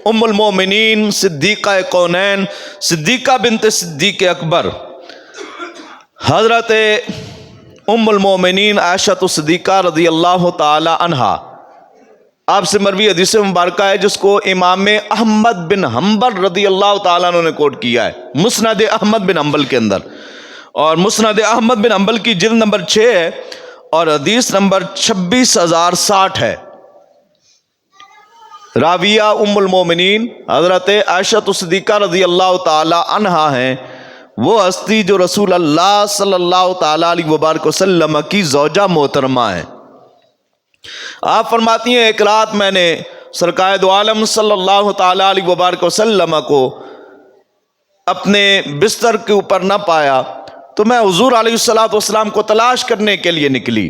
ام المومنین صدیقہ کونین صدیقہ بنت صدیق اکبر حضرت ام المومنین عائشہ صدیقہ رضی اللہ تعالی عنہا آپ سے مروی حدیث مبارکہ ہے جس کو امام احمد بن حنبل رضی اللہ تعالیٰ عنہ نے کوٹ کیا ہے مسند احمد بن حنبل کے اندر، اور مسند احمد بن حنبل کی جلد نمبر 6 ہے اور حدیث نمبر 26060 ہے۔ راویہ ام المومنین حضرت عائشہ صدیقہ رضی اللہ تعالی عنہا ہیں، وہ ہستی جو رسول اللہ صلی اللہ تعالی علیہ وبارک وسلم کی زوجہ محترمہ ہیں۔ آپ فرماتی ہیں ایک رات میں نے سرکار دو عالم صلی اللہ تعالی علیہ وبارک وسلم کو اپنے بستر کے اوپر نہ پایا تو میں حضور علیہ الصلوۃ والسلام کو تلاش کرنے کے لیے نکلی۔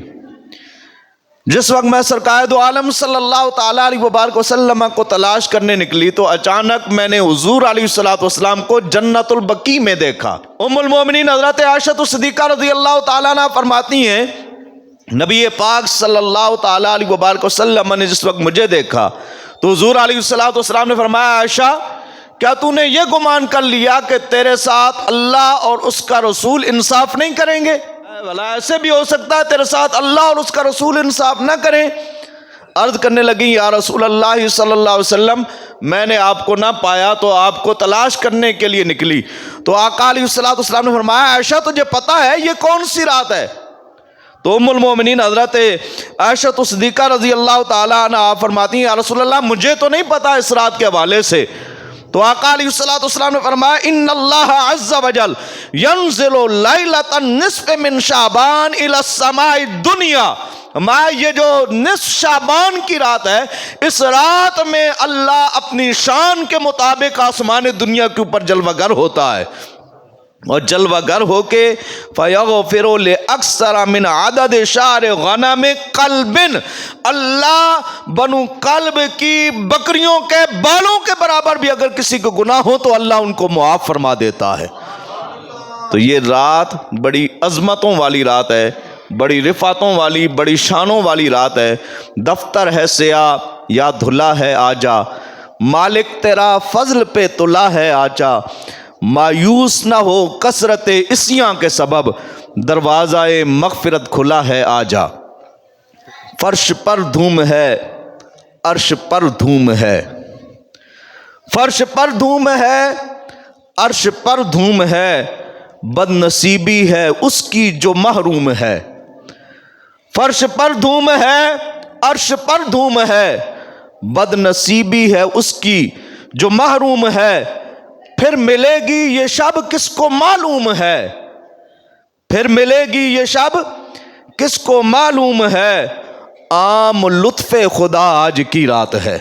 جس وقت میں سرکار دو عالم صلی اللہ تعالی علیہ وبارک وسلم کو تلاش کرنے نکلی تو اچانک میں نے حضور علیہ الصلوۃ والسلام کو جنت البقیع میں دیکھا۔ ام المومنین حضرت عائشہ صدیقہ رضی اللہ تعالیٰ عنہ فرماتی ہیں نبی پاک صلی اللہ تعالی علیہ وبارک وسلم نے جس وقت مجھے دیکھا تو حضور علیہ الصلوۃ والسلام نے فرمایا عائشہ کیا تو نے یہ گمان کر لیا کہ تیرے ساتھ اللہ اور اس کا رسول انصاف نہیں کریں گے؟ بھلا ایسے بھی ہو سکتا ہے تیرے ساتھ اللہ اور اس کا رسول انصاف نہ کریں؟ عرض کرنے لگی یا رسول اللہ صلی اللہ علیہ وسلم میں نے آپ کو نہ پایا تو آپ کو تلاش کرنے کے لیے نکلی تو آقا علیہ الصلوۃ والسلام نے فرمایا عائشہ تجھے پتہ ہے یہ کون سی رات ہے؟ تو ام المومنین حضرت عائشہ صدیقہ رضی اللہ تعالی عنہ فرماتی ہیں یا رسول اللہ مجھے تو نہیں پتا اس رات کے حوالے سے۔ تو آقا علیہ الصلوۃ والسلام نے فرمایا ان اللہ عز وجل ينزل لیلۃ النصف من شعبان الی السماء الدنیا، یہ جو نصف شعبان کی رات ہے اس رات میں اللہ اپنی شان کے مطابق آسمان دنیا کے اوپر جلوہ گر ہوتا ہے، اور جلوہ گر ہو کے فَيَغْفِرُ لِأَكْثَرَ مِنْ عَدَدِ شَعْرِ غَنَمِ قَلْبٍ، اللہ بنو قلب کی بکریوں کے بالوں کے برابر بھی اگر کسی کو گناہ ہو تو اللہ ان کو معاف فرما دیتا ہے۔ تو یہ رات بڑی عظمتوں والی رات ہے، بڑی رفعتوں والی، بڑی شانوں والی رات ہے۔ دفتر ہے سیاہ یا دھلا ہے آجا، مالک تیرا فضل پہ تلا ہے آجا، مایوس نہ ہو کثرت عصیاں کے سبب دروازہ مغفرت کھلا ہے آجا۔ فرش پر دھوم ہے عرش پر دھوم ہے، فرش پر دھوم ہے عرش پر دھوم ہے، بد نصیبی ہے اس کی جو محروم ہے۔ فرش پر دھوم ہے عرش پر دھوم ہے، بد نصیبی ہے اس کی جو محروم ہے، پھر ملے گی یہ شب کس کو معلوم ہے، پھر ملے گی یہ شب کس کو معلوم ہے، عام لطف خدا آج کی رات ہے۔